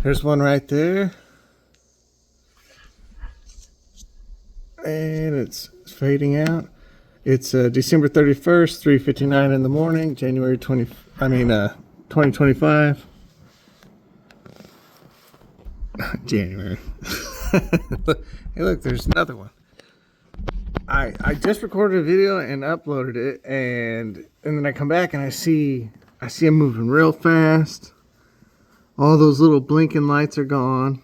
There's one right there. And it's fading out. It's December 31st, 3:59 in the morning, January 2025. January. Hey, look, there's another one. I just recorded a video and uploaded it, and then I come back and I see him moving real fast. All those little blinking lights are gone.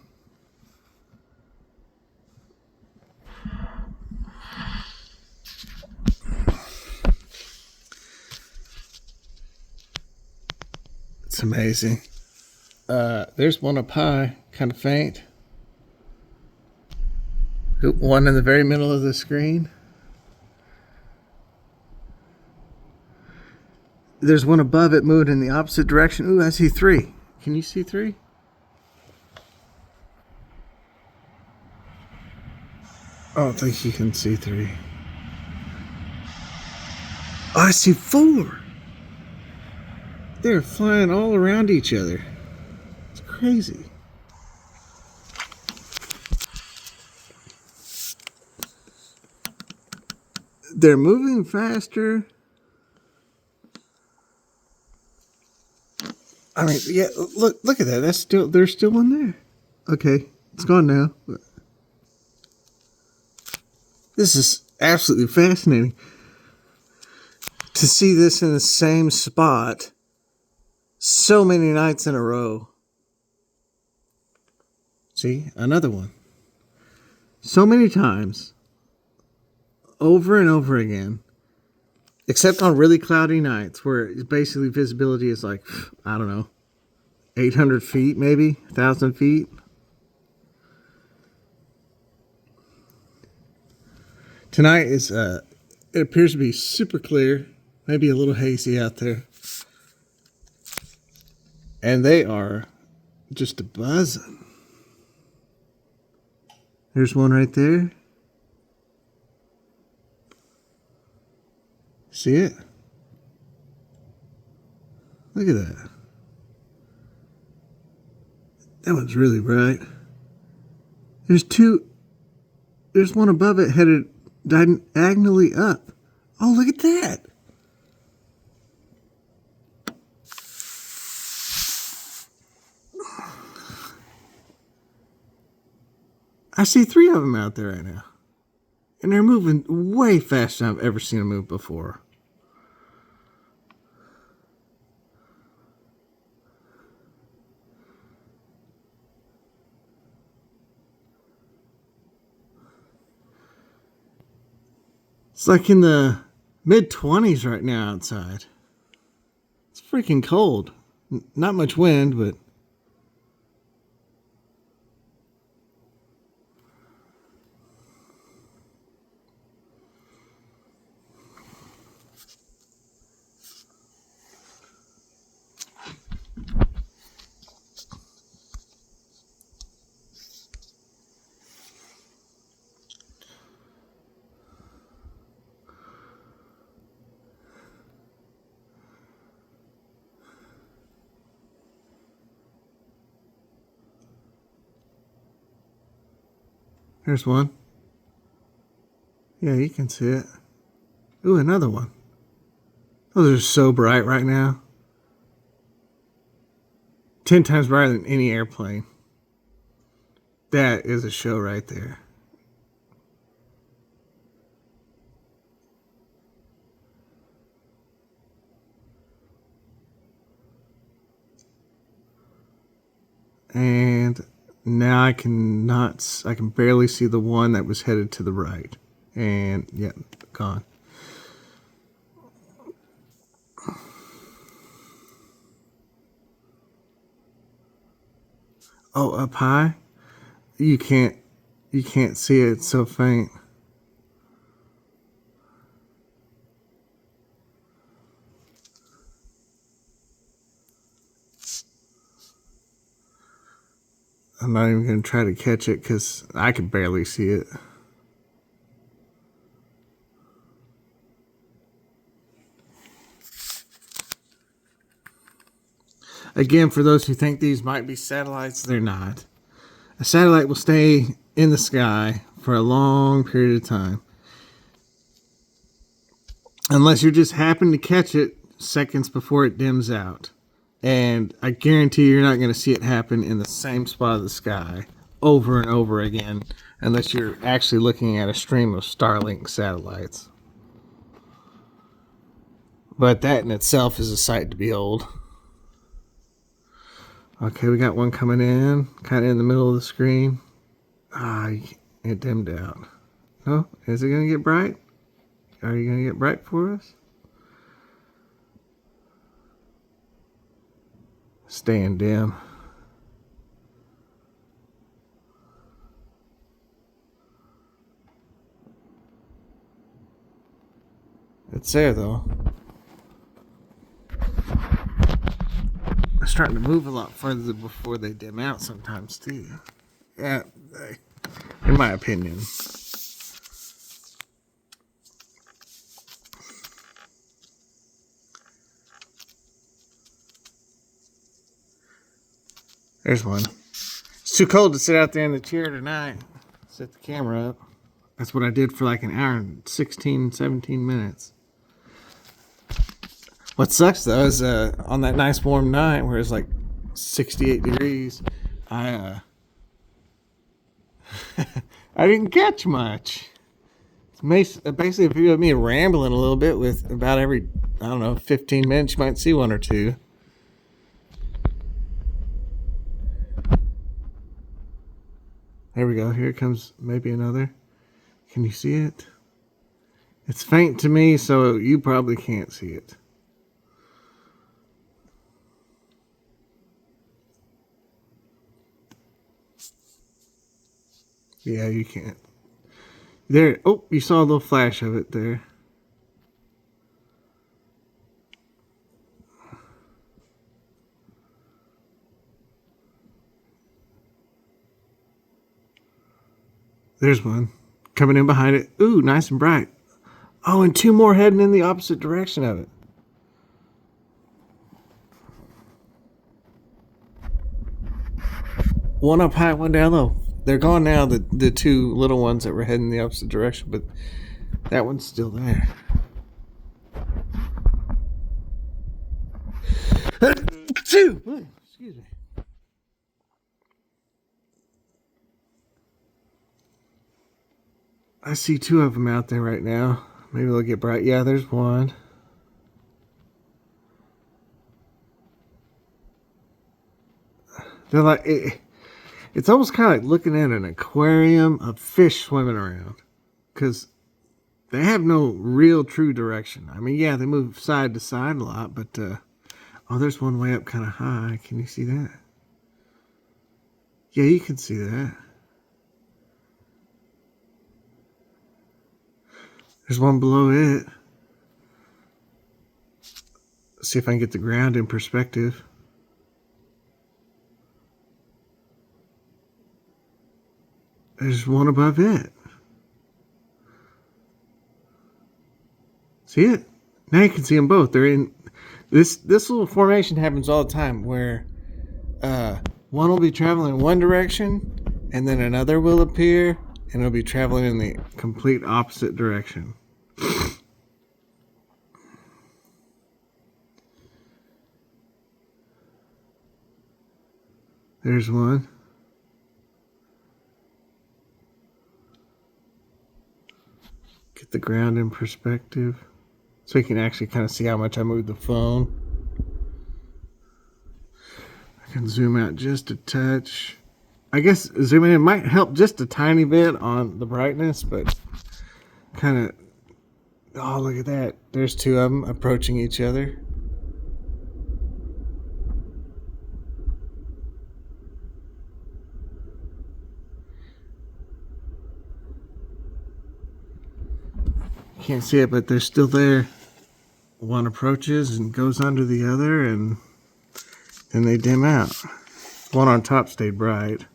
It's amazing. There's one up high, kind of faint. One in the very middle of the screen. There's one above it moving in the opposite direction. Ooh, I see three. Can you see three? I don't think you can see three. Oh, I see four. They're flying all around each other. It's crazy. They're moving faster. I mean, yeah, look at that. There's still one there. Okay, it's gone now. This is absolutely fascinating to see this in the same spot so many nights in a row. See, another one. So many times, over and over again, except on really cloudy nights where basically visibility is like, I don't know, 800 feet, maybe 1,000 feet. Tonight is, it appears to be super clear, maybe a little hazy out there. And they are just a buzzing. There's one right there. See it? Look at that. That one's really bright. There's one above it headed diagonally up. Oh, look at that. I see three of them out there right now. And they're moving way faster than I've ever seen them move before. It's like in the mid-20s right now outside. It's freaking cold. Not much wind, but there's one. Yeah, you can see it. Ooh, another one. Those are so bright right now. 10 times brighter than any airplane. That is a show right there. And now I can barely see the one that was headed to the right. And yeah, gone. Oh, up high? You can't see it. It's so faint. I'm not even going to try to catch it because I can barely see it. Again, for those who think these might be satellites, they're not. A satellite will stay in the sky for a long period of time. Unless you just happen to catch it seconds before it dims out. And I guarantee you're not going to see it happen in the same spot of the sky over and over again unless you're actually looking at a stream of Starlink satellites. But that in itself is a sight to behold. Okay, we got one coming in, kind of in the middle of the screen. It dimmed out. Oh, is it going to get bright? Are you going to get bright for us? Staying dim. It's there though. It's starting to move a lot further before they dim out sometimes too. Yeah, in my opinion. There's one. It's too cold to sit out there in the chair tonight. Set the camera up. That's what I did for like an hour and 16, 17 minutes. What sucks though is on that nice warm night where it's like 68 degrees, I didn't catch much. It's basically a video of me rambling a little bit with about every, 15 minutes you might see one or two. There we go. Here comes maybe another. Can you see it? It's faint to me, so you probably can't see it. Yeah, you can't. There. Oh, you saw a little flash of it there. There's one coming in behind it. Ooh, nice and bright. Oh, and two more heading in the opposite direction of it. One up high, one down low. They're gone now, the two little ones that were heading the opposite direction, but that one's still there. Excuse me. I see two of them out there right now. Maybe they'll get bright. Yeah, there's one. They're like, it's almost kind of like looking at an aquarium of fish swimming around. Because they have no real true direction. I mean, yeah, they move side to side a lot, but, oh, there's one way up kind of high. Can you see that? Yeah, you can see that. There's one below it. Let's see if I can get the ground in perspective. There's one above it. See it? Now you can see them both. They're in this little formation happens all the time where one will be traveling in one direction and then another will appear and it'll be traveling in the complete opposite direction. There's one. Get the ground in perspective so you can actually kind of see how much I moved the phone. I can zoom out just a touch. I guess zooming in might help just a tiny bit on the brightness, but kind of, oh, look at that. There's two of them approaching each other. Can't see it, but they're still there. One approaches and goes under the other, and then they dim out. One on top stayed bright,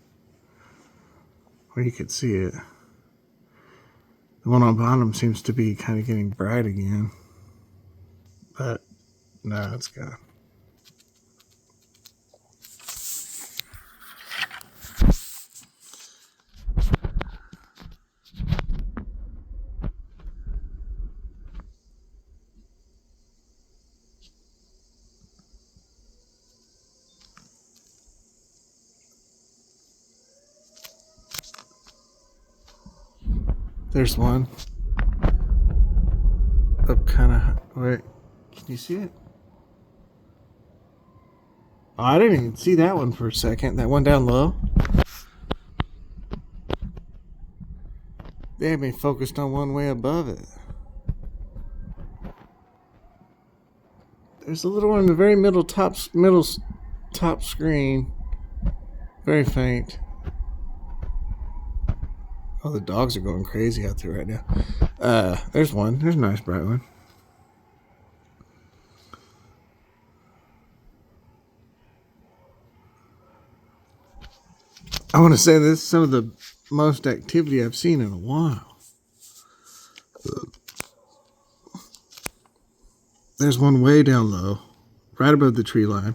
where you could see it. The one on bottom seems to be kind of getting bright again, but no, it's gone. There's one. Up kind of. Wait. Can you see it? Oh, I didn't even see that one for a second. That one down low. They had me focused on one way above it. There's a little one in the very middle top screen. Very faint. Oh, the dogs are going crazy out there right now. There's one. There's a nice bright one. I want to say this is some of the most activity I've seen in a while. There's one way down low, right above the tree line.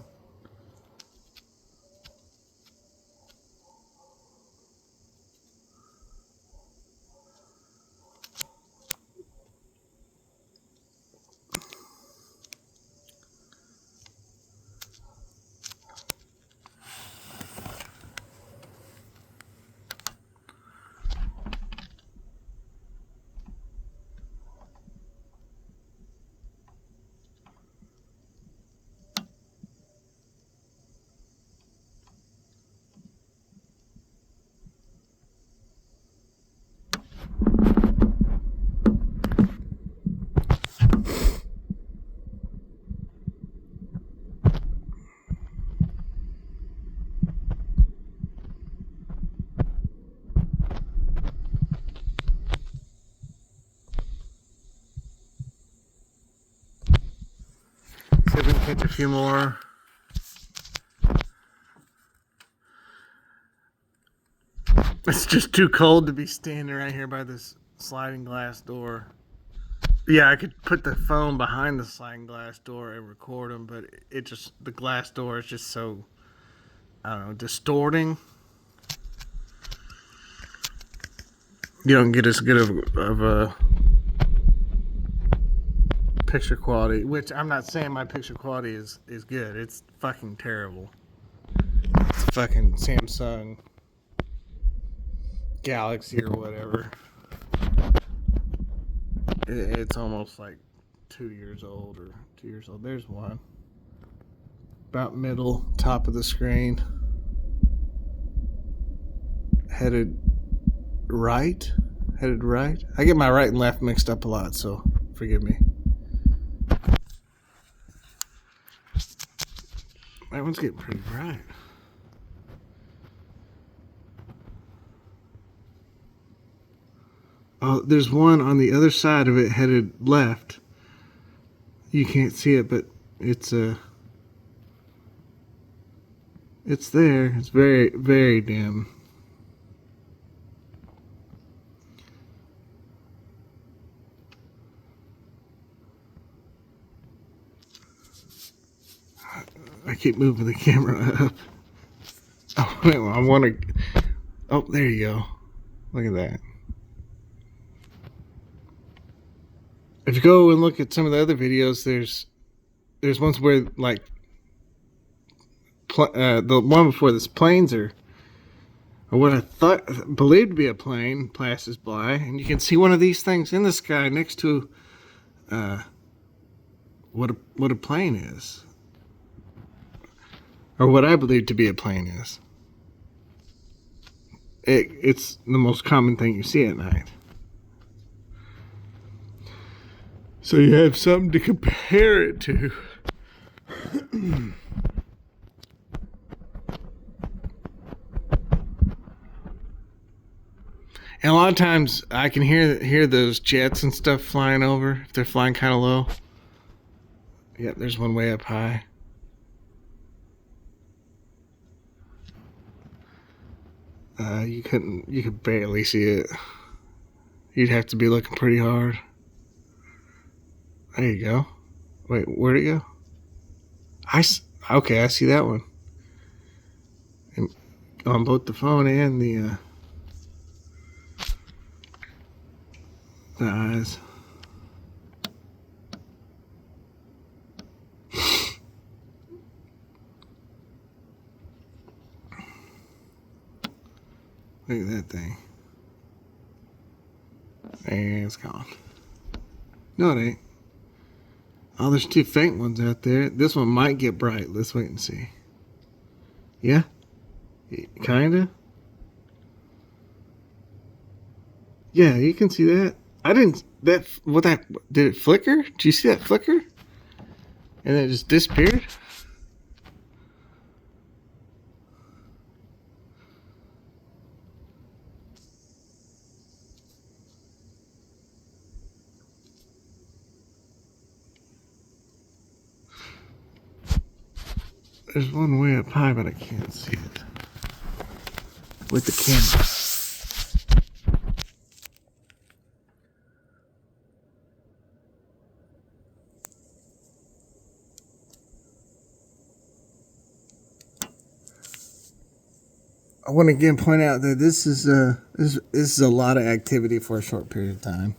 See if we can catch a few more. It's just too cold to be standing right here by this sliding glass door. Yeah, I could put the phone behind the sliding glass door and record them, but the glass door is just so, I don't know, distorting. You don't get as good of a picture quality, which I'm not saying my picture quality is good. It's fucking terrible. It's fucking Samsung Galaxy or whatever. It's almost like 2 years old or 2 years old. There's one. About middle, top of the screen. Headed right. I get my right and left mixed up a lot, so forgive me. That one's getting pretty bright. Oh, there's one on the other side of it headed left. You can't see it, but it's there. It's very, very dim. I keep moving the camera up. Oh, I want to. Oh, there you go. Look at that. If you go and look at some of the other videos, there's ones where like the one before this planes or what I believed to be a plane passes by, and you can see one of these things in the sky next to what a plane is, or what I believe to be a plane is. It's the most common thing you see at night. So you have something to compare it to. And a lot of times I can hear those jets and stuff flying over if they're flying kind of low. Yep, there's one way up high. You could barely see it. You'd have to be looking pretty hard. There you go. Wait, where'd it go? Okay, I see that one. And on both the phone and the eyes. Look at that thing. And it's gone. No, it ain't. Oh, there's two faint ones out there. This one might get bright. Let's wait and see. Yeah? Kinda? Yeah, you can see that. I didn't... Did it flicker? Did you see that flicker? And then it just disappeared? There's one way up high, but I can't see it with the camera. I want to again point out that this is a lot of activity for a short period of time.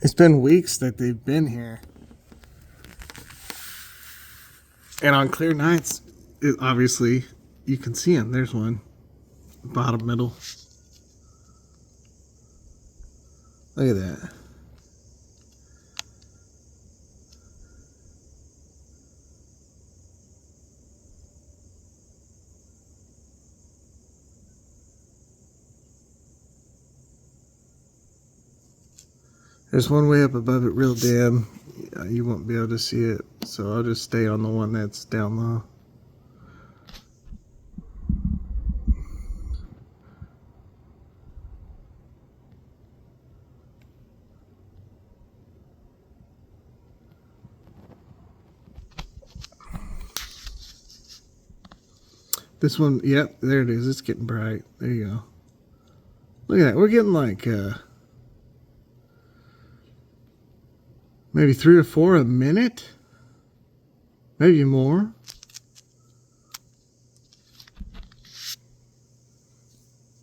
It's been weeks that they've been here. And on clear nights, obviously, you can see them. There's one. Bottom middle. Look at that. There's one way up above it real dim. You won't be able to see it, so I'll just stay on the one that's down low. This one, yep, there it is. It's getting bright. There you go. Look at that. We're getting like maybe 3 or 4 a minute. Maybe more.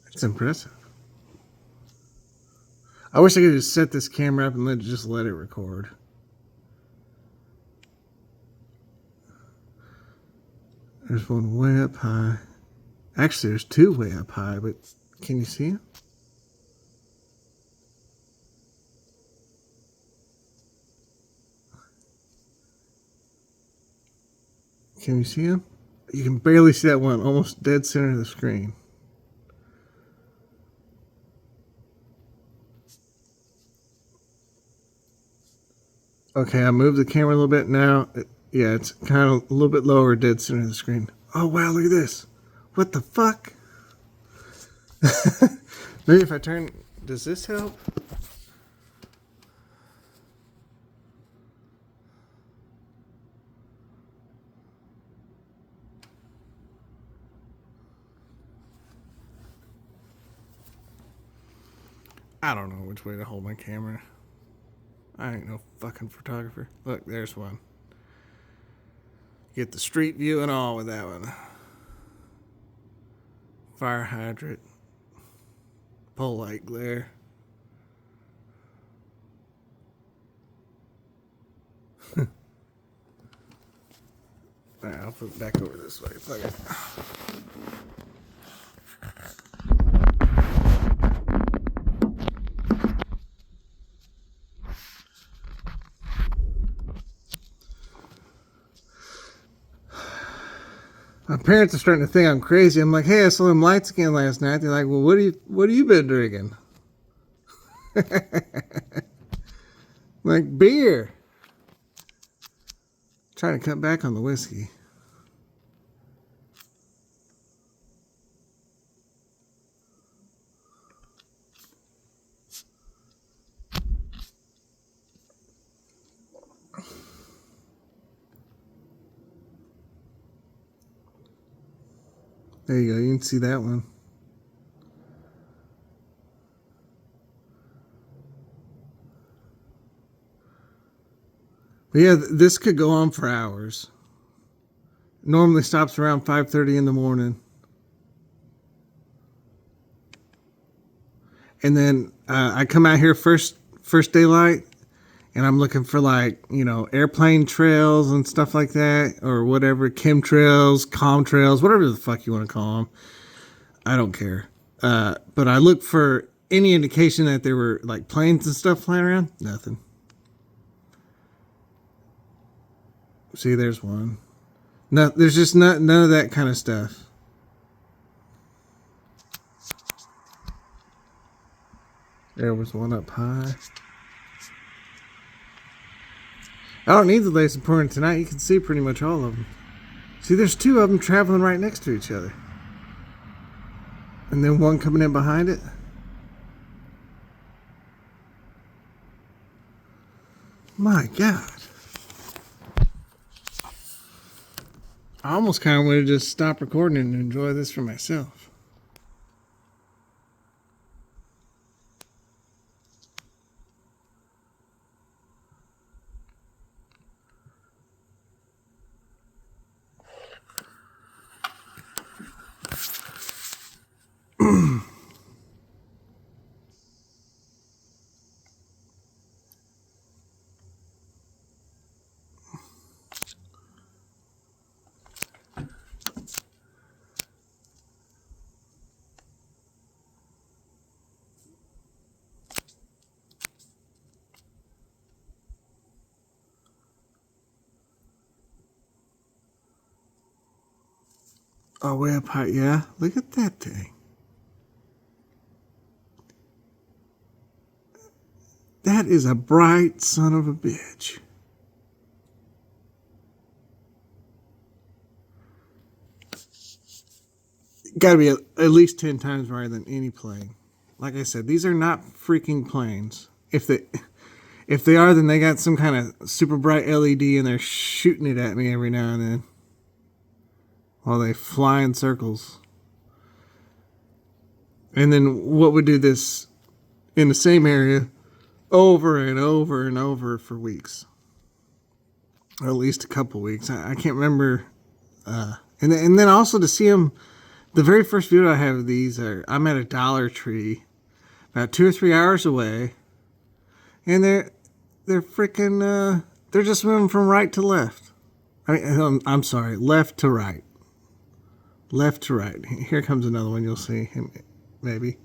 It's impressive. I wish I could just set this camera up and let it record. There's one way up high. Actually, there's 2 way up high, but can you see them? Can you see them? You can barely see that one, almost dead center of the screen. Okay, I moved the camera a little bit now. Yeah, it's kind of a little bit lower, dead center of the screen. Oh, wow, look at this. What the fuck? Maybe if I turn... Does this help? I don't know which way to hold my camera. I ain't no fucking photographer. Look, there's one. Get the street view and all with that one. Fire hydrant. Pole light glare. Alright, I'll put it back over this way. Fuck it. My parents are starting to think I'm crazy. I'm like, hey, I saw them lights again last night. They're like, well, what have you been drinking? Like beer. Trying to cut back on the whiskey. There you go. You can see that one. But yeah, this could go on for hours. Normally stops around 5:30 in the morning. And then I come out here first daylight. and I'm looking for like, you know, airplane trails and stuff like that, or whatever, chemtrails, comtrails, whatever the fuck you want to call them. I don't care. But I look for any indication that there were like planes and stuff flying around. Nothing. See, there's one. No, there's just none of that kind of stuff. There was one up high. I don't need the laser pointer tonight. You can see pretty much all of them. See, there's two of them traveling right next to each other. And then one coming in behind it. My God. I almost kind of want to just stop recording and enjoy this for myself. Oh, way up high. Yeah, look at that thing. That is a bright son of a bitch. Got to be at least 10 times brighter than any plane. Like I said, these are not freaking planes. If they are, then they got some kind of super bright LED and they're shooting it at me every now and then while they fly in circles. And then what would do this in the same area over and over and over for weeks, or at least a couple weeks. I can't remember. And then also to see them. The very first video I have of these I'm at a Dollar Tree, about 2 or 3 hours away, and they're freaking they're just moving from right to left. I'm sorry, left to right. Left to right. Here comes another one. You'll see him, maybe.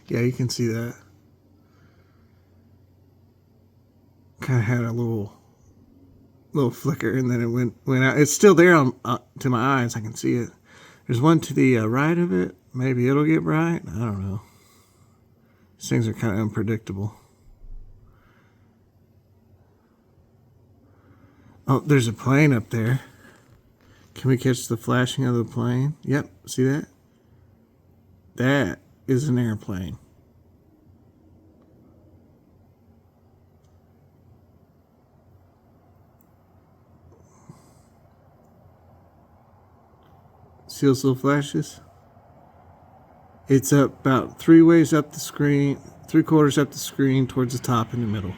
Yeah, you can see that. Kind of had a little flicker, and then it went out. It's still there to my eyes. I can see it. There's one to the right of it. Maybe it'll get bright. I don't know. These things are kind of unpredictable. Oh, there's a plane up there. Can we catch the flashing of the plane? Yep, see that? That is an airplane. See those little flashes? It's up about 3 ways up the screen, 3/4 up the screen towards the top in the middle.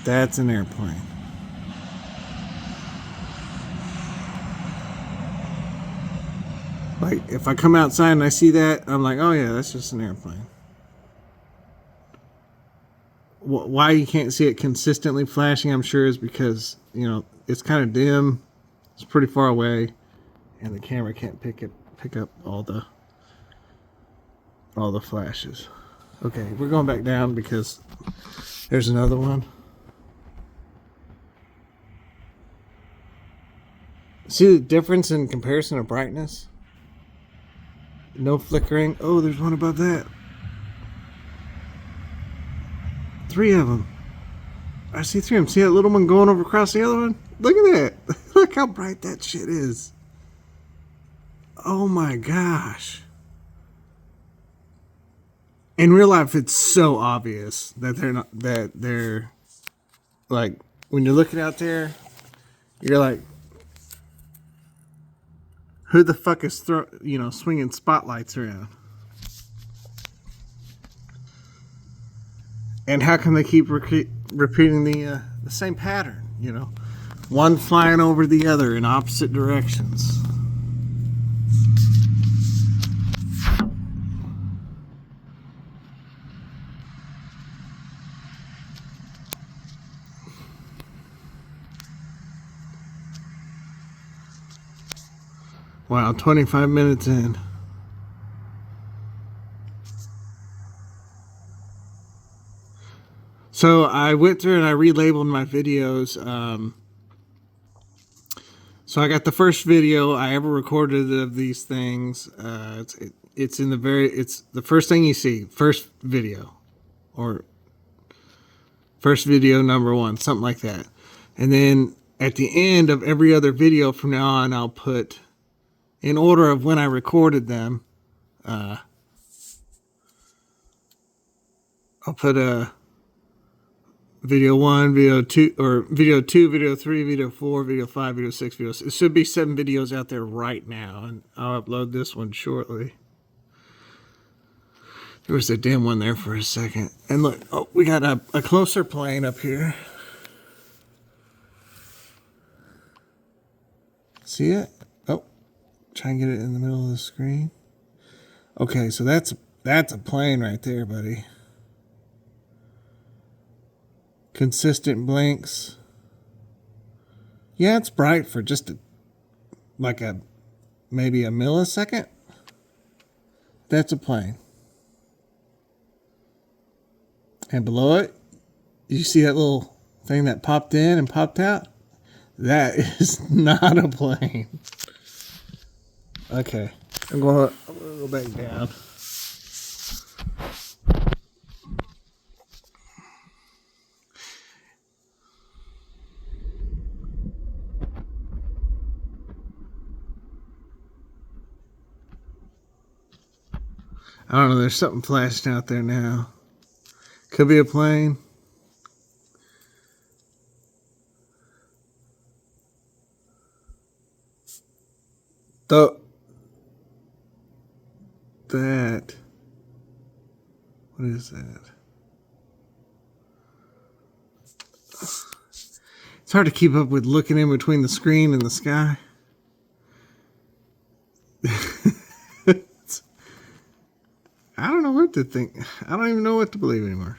That's an airplane. Like, if I come outside and I see that, I'm like, oh yeah, that's just an airplane. Why you can't see it consistently flashing, I'm sure, is because, you know, it's kind of dim. It's pretty far away. And the camera can't pick up all the flashes. Okay, we're going back down because there's another one. See the difference in comparison of brightness? No flickering. Oh, there's one above that. 3 of them. I see 3 of them. See that little one going over across the other one? Look at that. Look how bright that shit is. Oh my gosh. In real life, it's so obvious that they're like, when you're looking out there, you're like, who the fuck is swinging spotlights around? And how can they keep repeating the same pattern? You know, one flying over the other in opposite directions. Wow, 25 minutes in. So I went through and I relabeled my videos. So I got the first video I ever recorded of these things. It's in it's the first thing you see, first video, or first video number 1, something like that. And then at the end of every other video from now on, I'll put, in order of when I recorded them, I'll put a video 1, video 2, or video 2, video 3, video 4, video 5, video 6, video 6. It should be 7 videos out there right now, and I'll upload this one shortly. There was a dim one there for a second. And look, oh, we got a closer plane up here. See it? Oh, try and get it in the middle of the screen. Okay, so that's a plane right there, buddy. Consistent blinks. Yeah, it's bright for just maybe a millisecond. That's a plane. And below it, you see that little thing that popped in and popped out? That is not a plane. Okay, I'm going to go back down. I don't know, there's something flashing out there now. Could be a plane. What is that? It's hard to keep up with looking in between the screen and the sky. I don't know what to think. I don't even know what to believe anymore.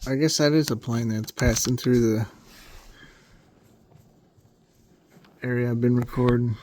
I guess that is a plane that's passing through the area I've been recording.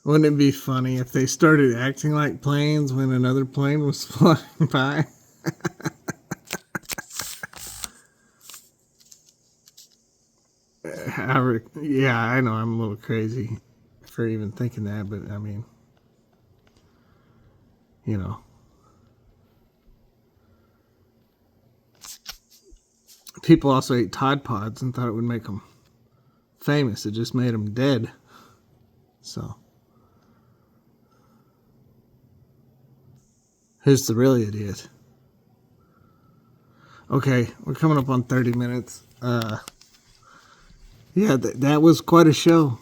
Wouldn't it be funny if they started acting like planes when another plane was flying by? Yeah, I know I'm a little crazy for even thinking that, but I mean, you know. People also ate Tide Pods and thought it would make them famous. It just made them dead. So, who's the real idiot? Okay, we're coming up on 30 minutes. Yeah, that was quite a show.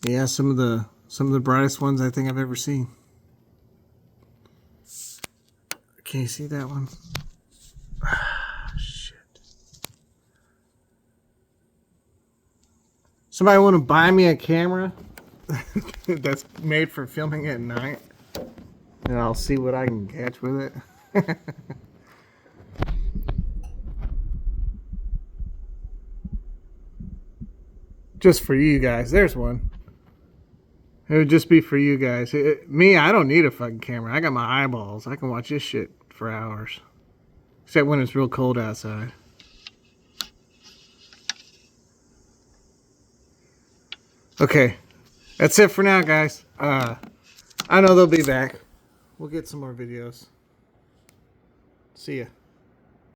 Yeah, some of the brightest ones I think I've ever seen. Can you see that one? Shit. Somebody want to buy me a camera that's made for filming at night? And I'll see what I can catch with it. Just for you guys. There's one. It would just be for you guys. Me, I don't need a fucking camera. I got my eyeballs. I can watch this shit for hours. except when it's real cold outside. Okay, that's it for now, guys. I know they'll be back. We'll get some more videos. See ya.